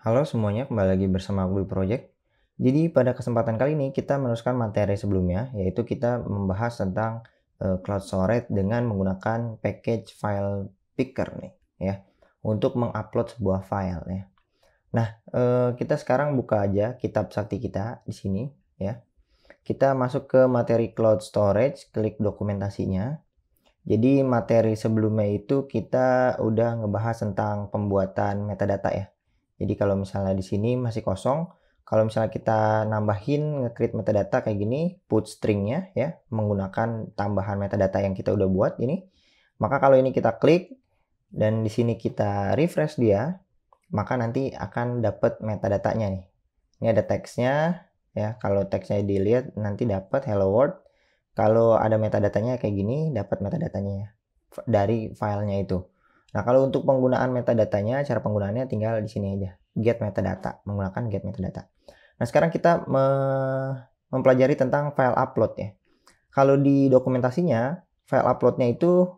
Halo semuanya, kembali lagi bersama Google Project. Jadi pada kesempatan kali ini kita meneruskan materi sebelumnya, yaitu kita membahas tentang cloud storage dengan menggunakan package file picker nih, ya, untuk mengupload sebuah file ya. Nah, kita sekarang buka aja kitab sakti kita di sini, ya. Kita masuk ke materi cloud storage, klik dokumentasinya. Jadi materi sebelumnya itu kita udah ngebahas tentang pembuatan metadata ya. Jadi kalau misalnya di sini masih kosong, kalau misalnya kita nambahin nge-create metadata kayak gini, put stringnya ya, menggunakan tambahan metadata yang kita udah buat ini, maka kalau ini kita klik dan di sini kita refresh dia, maka nanti akan dapat metadatanya nih. Ini ada teksnya ya, kalau teksnya dilihat nanti dapat hello world. Kalau ada metadatanya kayak gini, dapat metadatanya dari filenya itu. Nah, kalau untuk penggunaan metadatanya, cara penggunaannya tinggal di sini aja. Get metadata, menggunakan get metadata. Nah, sekarang kita mempelajari tentang file upload ya. Kalau di dokumentasinya, file uploadnya itu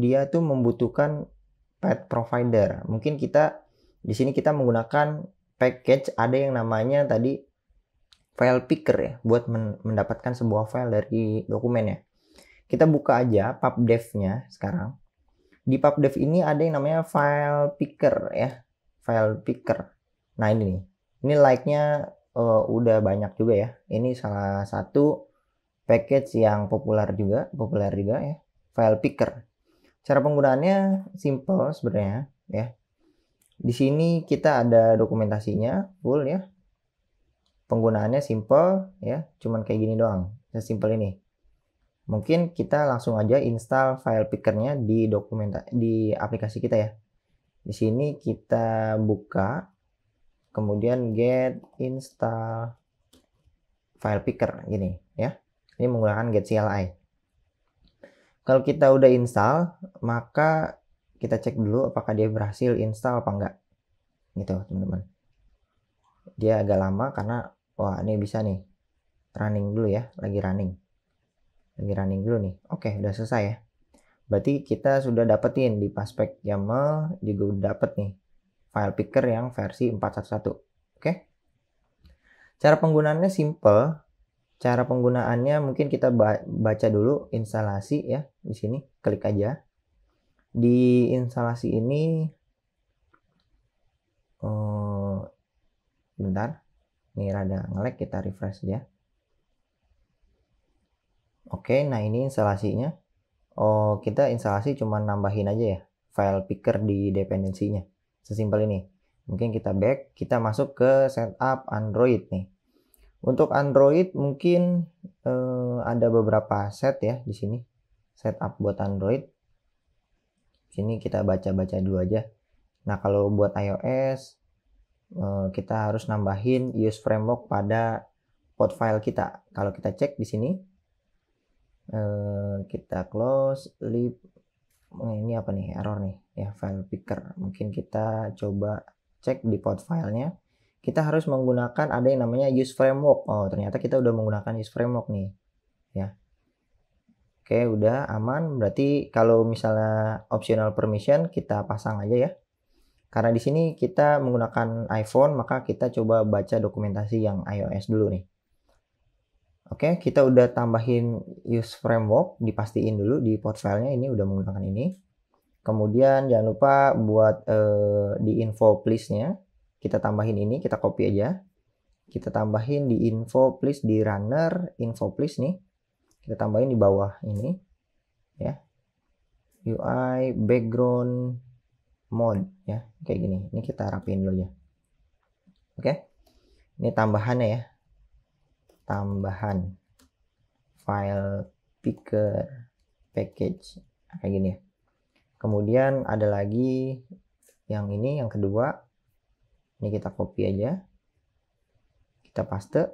dia tuh membutuhkan path provider. Mungkin kita di sini kita menggunakan package, ada yang namanya tadi file picker ya, buat mendapatkan sebuah file dari dokumennya. Kita buka aja pubdev-nya sekarang. Di pubdev ini ada yang namanya file picker ya, file picker. Nah ini nih, ini like-nya udah banyak juga ya. Ini salah satu package yang populer juga ya, file picker. Cara penggunaannya simple sebenarnya ya. Di sini kita ada dokumentasinya full ya. Penggunaannya simple ya, cuman kayak gini doang, sesimpel ini. Mungkin kita langsung aja install file pickernya di di aplikasi kita ya. Di sini kita buka, kemudian get install file picker gini ya. Ini menggunakan get CLI. Kalau kita udah install, maka kita cek dulu apakah dia berhasil install apa enggak. Gitu, teman-teman. Dia agak lama karena wah, ini bisa nih. Running dulu ya, lagi running dulu nih. Oke, udah selesai ya. Berarti kita sudah dapetin di Paspec YAML juga udah dapet nih file picker yang versi 411. Oke. Cara penggunaannya simple. Cara penggunaannya mungkin kita baca dulu instalasi ya. Di sini klik aja. Di instalasi ini bentar. Ini rada nge-lag, kita refresh ya. Oke, nah ini instalasinya. Oh, kita instalasi cuma nambahin aja ya file picker di dependensinya. Sesimpel ini. Mungkin kita back, kita masuk ke setup Android nih. Untuk Android mungkin ada beberapa set ya di sini. Setup buat Android. Sini kita baca-baca dulu aja. Nah, kalau buat iOS kita harus nambahin use framework pada pod file kita. Kalau kita cek di sini kita close lib, ini apa nih, error nih ya, file picker. Mungkin kita coba cek di pod filenya, kita harus menggunakan ada yang namanya use framework. Oh, ternyata kita udah menggunakan use framework nih ya. Oke, udah aman. Berarti kalau misalnya optional permission kita pasang aja ya. Karena di sini kita menggunakan iPhone, maka kita coba baca dokumentasi yang iOS dulu nih. Oke, kita udah tambahin use framework, dipastiin dulu di pod filenya ini udah menggunakan ini. Kemudian jangan lupa buat di info please-nya, kita tambahin ini, kita copy aja. Kita tambahin di info please, di runner info please nih. Kita tambahin di bawah ini ya. UI background mode ya, kayak gini. Ini kita rapiin dulu ya. Oke. Ini tambahannya ya. Tambahan file picker package kayak gini ya. Kemudian ada lagi yang ini, yang kedua. Ini kita copy aja. Kita paste.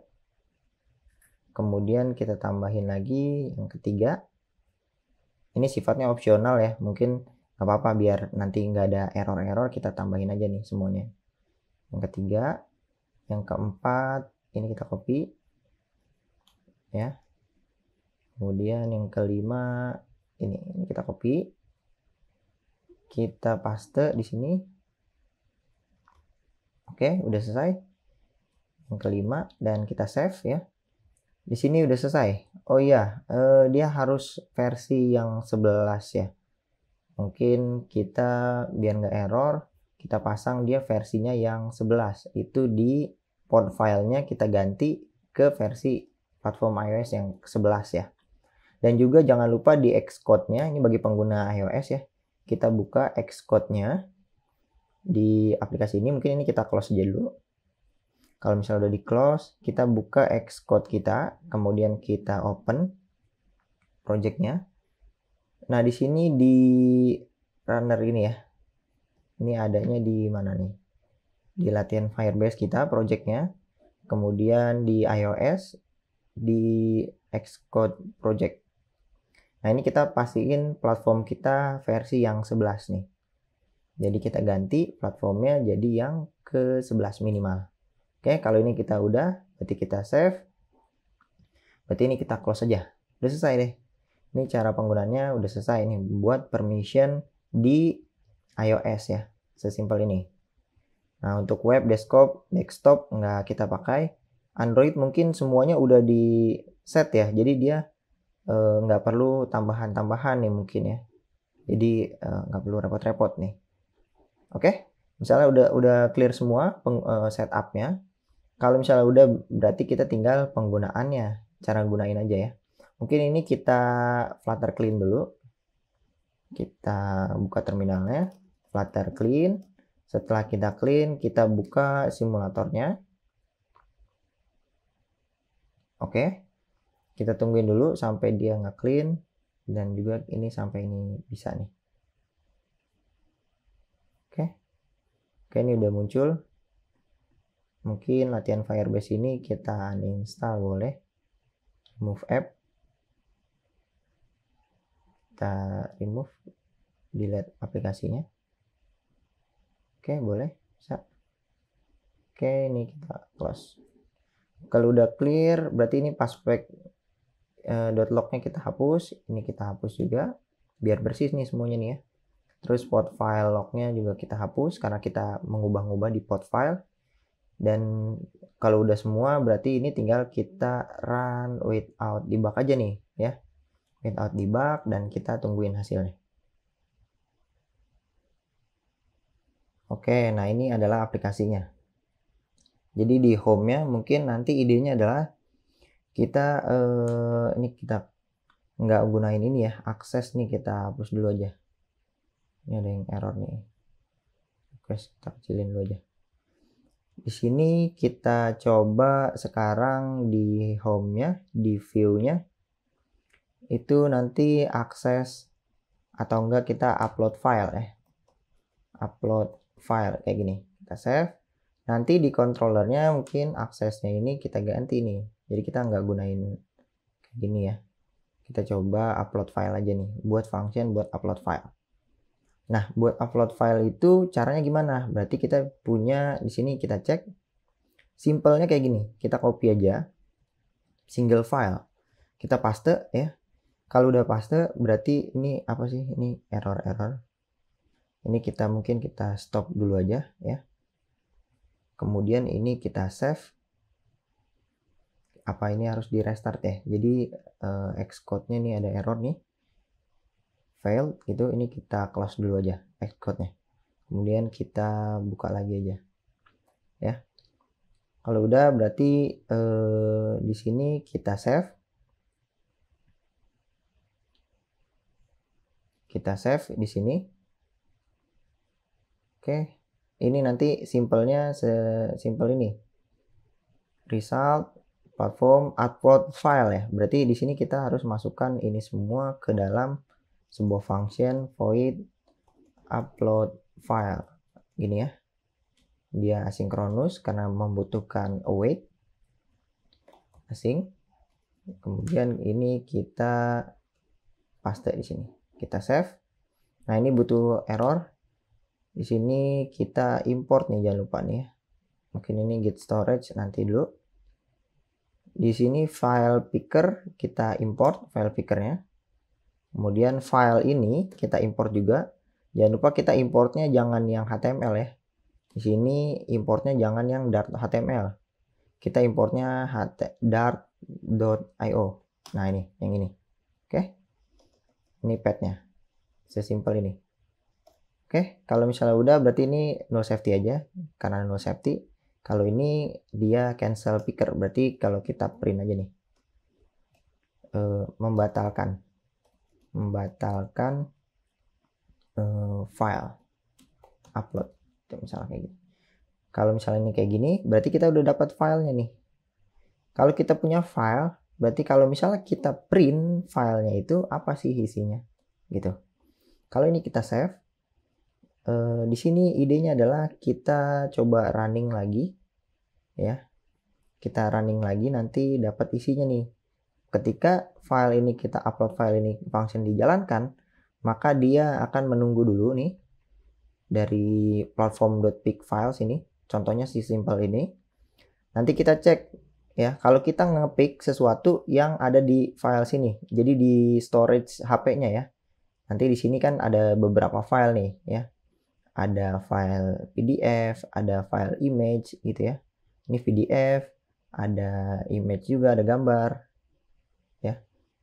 Kemudian kita tambahin lagi yang ketiga. Ini sifatnya opsional ya. Mungkin nggak apa-apa biar nanti nggak ada error-error, kita tambahin aja nih semuanya. Yang ketiga. Yang keempat. Ini kita copy. Ya. Kemudian yang kelima. Ini kita copy. Kita paste di sini. Oke, udah selesai. Yang kelima, dan kita save ya. Di sini udah selesai. Oh iya, dia harus versi yang 11 ya. Mungkin kita biar nggak error, kita pasang dia versinya yang 11. Itu di port filenya kita ganti ke versi platform iOS yang 11 ya. Dan juga jangan lupa di Xcode-nya, ini bagi pengguna iOS ya. Kita buka Xcode-nya di aplikasi ini. Mungkin ini kita close aja dulu. Kalau misalnya udah di close, kita buka Xcode kita, kemudian kita open project-nya. Nah, di sini di runner ini ya. Ini adanya di mana nih? Di latihan Firebase kita project-nya. Kemudian di iOS, di Xcode project. Nah, ini kita pastiin platform kita versi yang 11 nih. Jadi kita ganti platformnya jadi yang ke-11 minimal. Oke, kalau ini kita udah, berarti kita save. Berarti ini kita close aja. Udah selesai deh. Ini cara penggunaannya udah selesai nih. Buat permission di iOS ya. Sesimpel ini. Nah, untuk web, desktop nggak kita pakai. Android mungkin semuanya udah di set ya. Jadi dia nggak perlu tambahan-tambahan nih mungkin ya. Jadi nggak perlu repot-repot nih. Oke, misalnya udah clear semua setupnya. Kalau misalnya udah, berarti kita tinggal penggunaannya, cara gunain aja ya. Mungkin ini kita Flutter clean dulu. Kita buka terminalnya, Flutter clean. Setelah kita clean, kita buka simulatornya. Oke, kita tungguin dulu sampai dia nge-clean. Dan juga ini sampai ini bisa nih. Oke, ini udah muncul. Mungkin latihan Firebase ini kita uninstall boleh. Remove app. Kita remove, delete aplikasinya. Oke, boleh, bisa. Oke, ini kita close. Kalau udah clear, berarti ini password .log-nya kita hapus. Ini kita hapus juga, biar bersih nih semuanya nih ya. Terus port file lognya juga kita hapus, karena kita mengubah-ubah di port file. Dan kalau udah semua, berarti ini tinggal kita run without debug aja nih ya. Without debug, dan kita tungguin hasilnya. Oke, nah ini adalah aplikasinya. Jadi di home-nya mungkin nanti idenya adalah kita ini kita nggak gunain ini ya, akses nih kita hapus dulu aja. Ini ada yang error nih. Oke, kita kecilin dulu aja. Di sini kita coba sekarang di home-nya, di view-nya itu nanti akses atau enggak kita upload file ya. Upload file kayak gini. Kita save. Nanti di controllernya mungkin aksesnya ini kita ganti nih. Jadi kita nggak gunain kayak gini ya. Kita coba upload file aja nih. Buat function buat upload file. Nah, buat upload file itu caranya gimana? Berarti kita punya di sini, kita cek. Simpelnya kayak gini. Kita copy aja. Single file. Kita paste ya. Kalau udah paste, berarti ini apa sih? Ini error. Ini kita mungkin kita stop dulu aja ya. Kemudian ini kita save. Apa ini harus di restart ya? Jadi Xcode-nya ini ada error nih. Failed gitu, ini kita close dulu aja Xcode-nya. Kemudian kita buka lagi aja. Ya. Kalau udah berarti di sini kita save. Kita save di sini. Oke. Ini nanti simpelnya sesimpel ini. Result platform upload file ya. Berarti di sini kita harus masukkan ini semua ke dalam sebuah function void upload file. Gini ya. Dia asinkronus karena membutuhkan await asing. Kemudian ini kita paste di sini. Kita save. Nah, ini butuh error. Di sini kita import nih, jangan lupa nih ya. Mungkin ini get storage nanti dulu. Di sini file picker kita import file pickernya. Kemudian file ini kita import juga. Jangan lupa kita importnya jangan yang HTML ya. Di sini importnya jangan yang dart.html. Kita importnya dart.io. Nah, ini, yang ini. Oke. Ini path-nya. Sesimpel ini. Oke, kalau misalnya udah berarti ini no safety aja. Karena no safety. Kalau ini dia cancel picker. Berarti kalau kita print aja nih. Membatalkan file upload. Misalnya kayak gitu. Kalau misalnya ini kayak gini, berarti kita udah dapat filenya nih. Kalau kita punya file, berarti kalau misalnya kita print filenya itu apa sih isinya, gitu. Kalau ini kita save, di sini idenya adalah kita coba running lagi, ya. Kita running lagi, nanti dapat isinya nih. Ketika file ini kita upload file ini function dijalankan, maka dia akan menunggu dulu nih dari platform.pick files ini. Contohnya si simple ini. Nanti kita cek ya, kalau kita ngepick sesuatu yang ada di file sini. Jadi di storage HP-nya ya. Nanti di sini kan ada beberapa file nih ya. Ada file PDF, ada file image gitu ya. Ini PDF, ada image juga, ada gambar ya.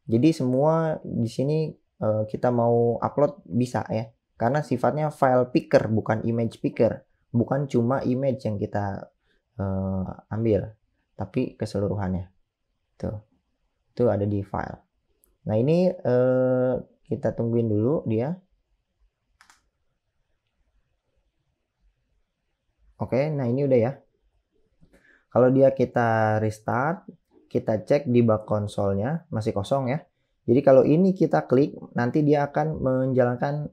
Jadi semua di sini kita mau upload bisa ya. Karena sifatnya file picker bukan image picker. Bukan cuma image yang kita ambil, tapi keseluruhannya. Tuh. Itu ada di file. Nah, ini kita tungguin dulu dia. Oke, nah ini udah ya. Kalau dia kita restart, kita cek di bug console-nya masih kosong ya. Jadi kalau ini kita klik, nanti dia akan menjalankan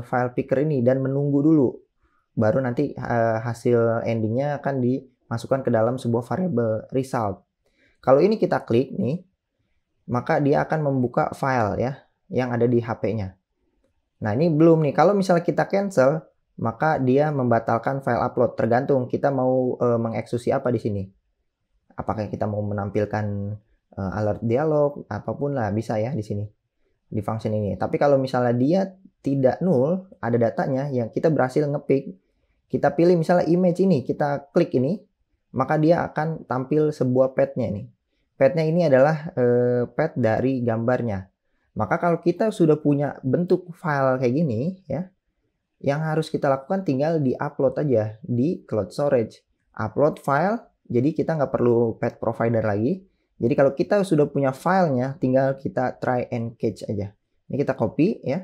file picker ini dan menunggu dulu. Baru nanti hasil endingnya akan dimasukkan ke dalam sebuah variable result. Kalau ini kita klik nih, maka dia akan membuka file ya yang ada di HP-nya. Nah, ini belum nih. Kalau misalnya kita cancel, maka dia membatalkan file upload. Tergantung kita mau mengeksekusi apa di sini. Apakah kita mau menampilkan alert dialog, apapun lah bisa ya di sini di function ini. Tapi kalau misalnya dia tidak null, ada datanya yang kita berhasil ngepick, kita pilih misalnya image ini, kita klik ini, maka dia akan tampil sebuah path-nya nih. Path-nya ini adalah path dari gambarnya. Maka kalau kita sudah punya bentuk file kayak gini ya, yang harus kita lakukan tinggal di-upload aja di cloud storage. Upload file, jadi kita nggak perlu path provider lagi. Jadi kalau kita sudah punya filenya, tinggal kita try and catch aja. Ini kita copy ya.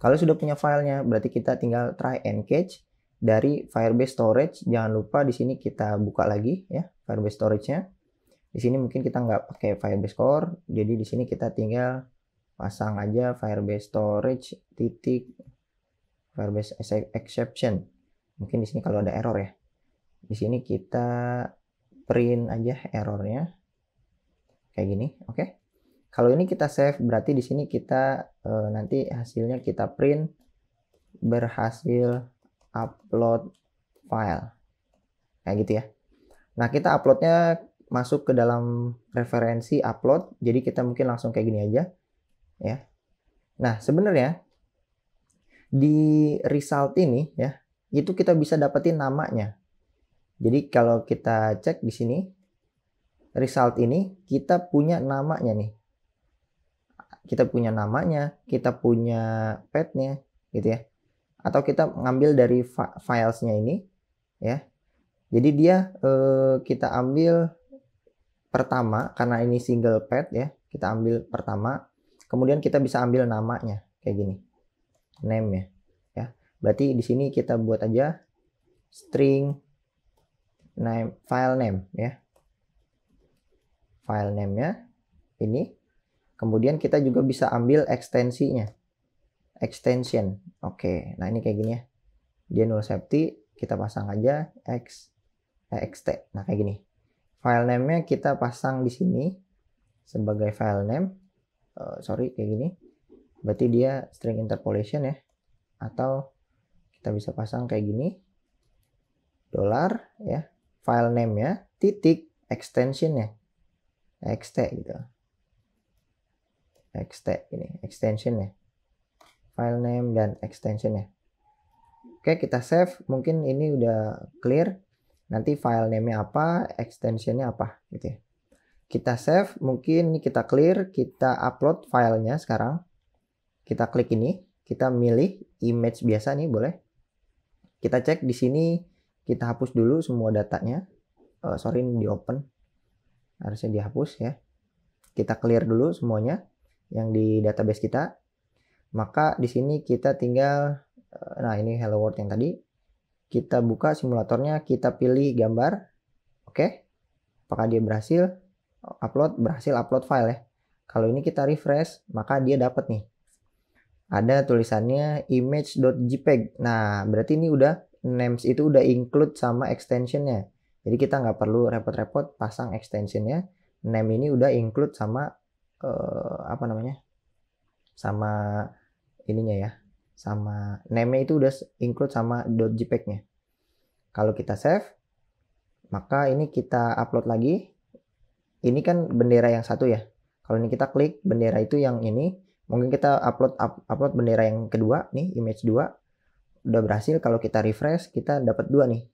Kalau sudah punya filenya, berarti kita tinggal try and catch dari Firebase Storage. Jangan lupa di sini kita buka lagi ya Firebase Storage-nya. Di sini mungkin kita nggak pakai Firebase Core, jadi di sini kita tinggal pasang aja Firebase Storage titik Firebase exception. Mungkin di sini kalau ada error ya. Di sini kita print aja errornya kayak gini, oke. Kalau ini kita save, berarti di sini kita nanti hasilnya kita print berhasil upload file kayak gitu ya. Nah, kita uploadnya masuk ke dalam referensi upload, jadi kita mungkin langsung kayak gini aja ya. Nah, sebenarnya di result ini ya, itu kita bisa dapetin namanya. Jadi kalau kita cek di sini result ini kita punya namanya nih. Kita punya namanya, kita punya path-nya gitu ya. Atau kita ngambil dari filesnya ini ya. Jadi dia kita ambil pertama karena ini single path ya. Kita ambil pertama, kemudian kita bisa ambil namanya kayak gini. Name ya. Berarti di sini kita buat aja string name file name ya. File name-nya ini. Kemudian kita juga bisa ambil ekstensinya. Extension. Oke, nah ini kayak gini ya. Dia null safety, kita pasang aja xt. Nah, kayak gini. File name-nya kita pasang di sini sebagai file name. Sorry, kayak gini. Berarti dia string interpolation ya. Atau kita bisa pasang kayak gini. Dollar ya. File name-nya titik extension-nya. xt gitu. xt ini extension-nya. File name dan extension-nya. Oke. Oke, kita save. Mungkin ini udah clear. Nanti file name-nya apa, extension-nya apa gitu ya. Kita save, mungkin ini kita clear, kita upload filenya sekarang. Kita klik ini, kita milih image biasa nih boleh. Kita cek di sini, kita hapus dulu semua datanya. Sorry, ini di open. Harusnya dihapus ya. Kita clear dulu semuanya yang di database kita. Maka di sini kita tinggal, nah ini hello world yang tadi. Kita buka simulatornya, kita pilih gambar. Oke. Apakah dia berhasil upload? Berhasil upload file ya. Kalau ini kita refresh, maka dia dapat nih. Ada tulisannya image.jpg. Nah, berarti ini udah names itu udah include sama extensionnya. Jadi kita nggak perlu repot-repot pasang extensionnya. Name ini udah include sama apa namanya? Sama ininya ya. Sama name-nya itu udah include sama .jpg-nya. Kalau kita save, maka ini kita upload lagi. Ini kan bendera yang satu ya. Kalau ini kita klik bendera itu yang ini. Mungkin kita upload bendera yang kedua nih, image 2. Udah berhasil. Kalau kita refresh, kita dapat 2 nih.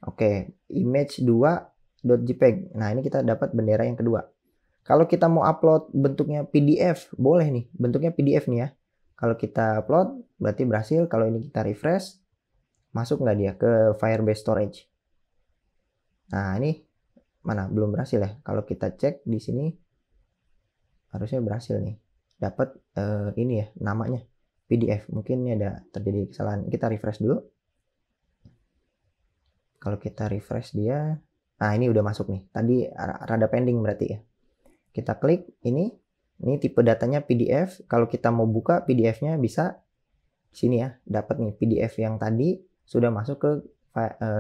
Oke, image 2.jpg. Nah, ini kita dapat bendera yang kedua. Kalau kita mau upload bentuknya PDF, boleh nih. Bentuknya PDF nih ya. Kalau kita upload, berarti berhasil. Kalau ini kita refresh, masuk nggak dia ke Firebase Storage? Nah, ini mana? Belum berhasil ya. Kalau kita cek di sini, harusnya berhasil nih. Dapat ini ya namanya PDF. Mungkin ini ada terjadi kesalahan. Kita refresh dulu. Kalau kita refresh dia, nah ini udah masuk nih. Tadi rada pending berarti ya. Kita klik ini tipe datanya PDF. Kalau kita mau buka PDF-nya bisa di sini ya. Dapat nih PDF yang tadi sudah masuk ke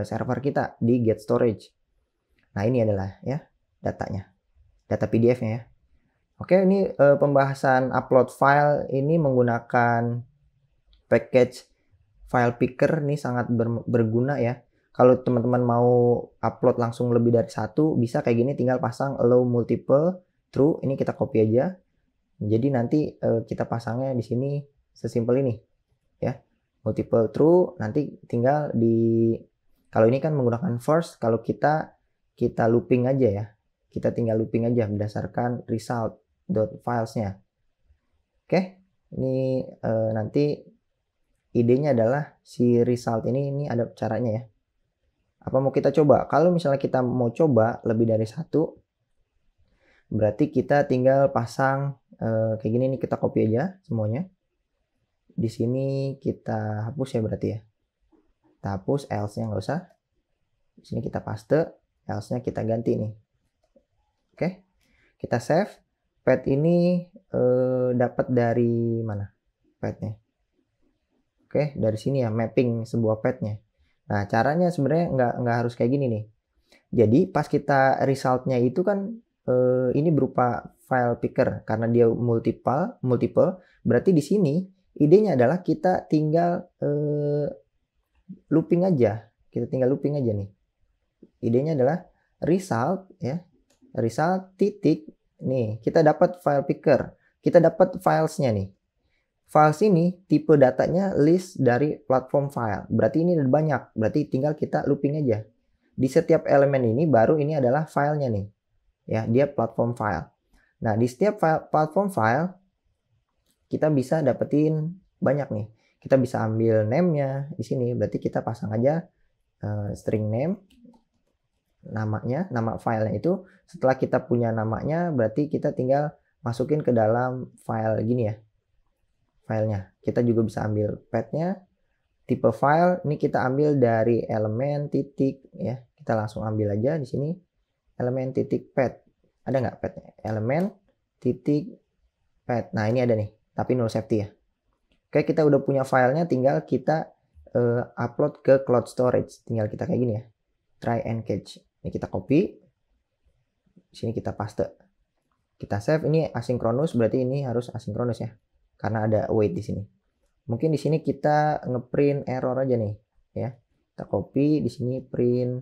server kita di Get Storage. Nah ini adalah ya datanya, data PDF-nya ya. Oke, ini pembahasan upload file ini menggunakan package file picker. Ini sangat berguna ya. Kalau teman-teman mau upload langsung lebih dari satu, bisa kayak gini, tinggal pasang allow multiple true. Ini kita copy aja. Jadi nanti kita pasangnya di sini sesimpel ini ya. Multiple true, nanti tinggal kalau ini kan menggunakan first, kalau kita looping aja ya. Kita tinggal looping aja berdasarkan result.filesnya. Oke, ini nanti idenya adalah si result ini ada caranya ya. Apa mau kita coba? Kalau misalnya kita mau coba lebih dari satu, berarti kita tinggal pasang kayak gini nih, kita copy aja semuanya. Di sini kita hapus ya berarti ya. Kita hapus, else-nya nggak usah. Di sini kita paste, else-nya kita ganti nih. Oke, kita save. Path ini dapat dari mana? Path-nya. Oke, dari sini ya, mapping sebuah path-nya. Nah, caranya sebenarnya nggak harus kayak gini nih. Jadi pas kita result-nya itu kan ini berupa file picker karena dia multiple, berarti di sini idenya adalah kita tinggal looping aja. Kita tinggal looping aja nih. Idenya adalah result ya. Result titik nih, kita dapat file picker. Kita dapat filesnya nih. Files ini tipe datanya list dari platform file. Berarti ini ada banyak. Berarti tinggal kita looping aja. Di setiap elemen ini baru ini adalah filenya nih. Ya, dia platform file. Nah, di setiap platform file kita bisa dapetin banyak nih. Kita bisa ambil name-nya di sini. Berarti kita pasang aja string name, namanya, nama filenya itu. Setelah kita punya namanya, berarti kita tinggal masukin ke dalam file gini ya. Filenya. Kita juga bisa ambil path-nya. Tipe file ini kita ambil dari elemen titik ya. Kita langsung ambil aja di sini. Elemen titik path. Ada nggak path-nya? Elemen titik path. Nah, ini ada nih, tapi null safety ya. Oke, kita udah punya filenya, tinggal kita upload ke cloud storage. Tinggal kita kayak gini ya. Try and catch. Ini kita copy. Di sini kita paste. Kita save. Ini asinkronus, berarti ini harus asinkronus ya. Karena ada await di sini. Mungkin di sini kita ngeprint error aja nih, ya. Kita copy di sini print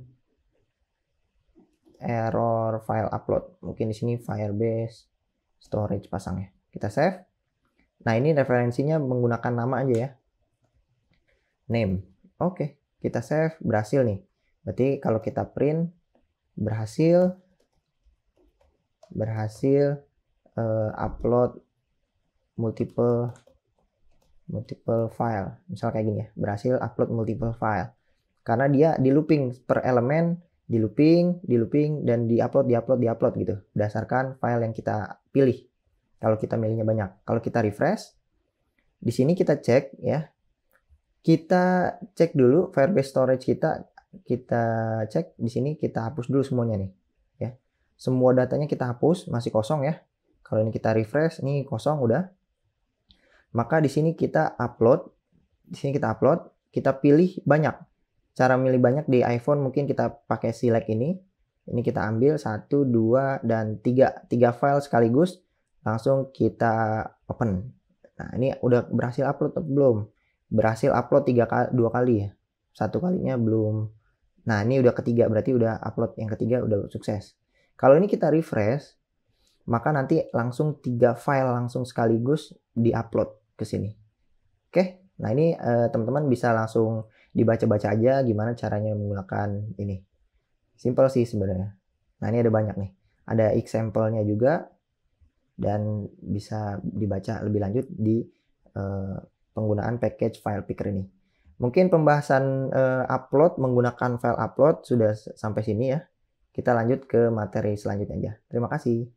error file upload. Mungkin di sini Firebase storage pasangnya. Kita save. Nah, ini referensinya menggunakan nama aja ya. name. Oke, kita save, berhasil nih. Berarti kalau kita print berhasil upload multiple file. Misal kayak gini ya, berhasil upload multiple file. Karena dia di looping per elemen, di looping dan di-upload gitu. Berdasarkan file yang kita pilih. Kalau kita milihnya banyak. Kalau kita refresh, di sini kita cek ya. Kita cek dulu Firebase storage kita cek di sini, kita hapus dulu semuanya nih ya. Semua datanya kita hapus, masih kosong ya. Kalau ini kita refresh, ini kosong udah. Maka di sini kita upload, kita pilih banyak. Cara milih banyak di iPhone mungkin kita pakai select ini. Ini kita ambil 1, 2 dan 3 file sekaligus, langsung kita open. Nah, ini udah berhasil upload atau belum? Berhasil upload 2 kali ya. Satu kalinya belum. Nah, ini udah ketiga, berarti udah upload yang ketiga udah sukses. Kalau ini kita refresh, maka nanti langsung 3 file langsung sekaligus di-upload ke sini. Oke, nah ini teman-teman bisa langsung dibaca-baca aja gimana caranya menggunakan ini. Simple sih sebenarnya. Nah, ini ada banyak nih. Ada example-nya juga dan bisa dibaca lebih lanjut di penggunaan package file picker ini. Mungkin pembahasan upload menggunakan file upload sudah sampai sini ya. Kita lanjut ke materi selanjutnya aja. Terima kasih.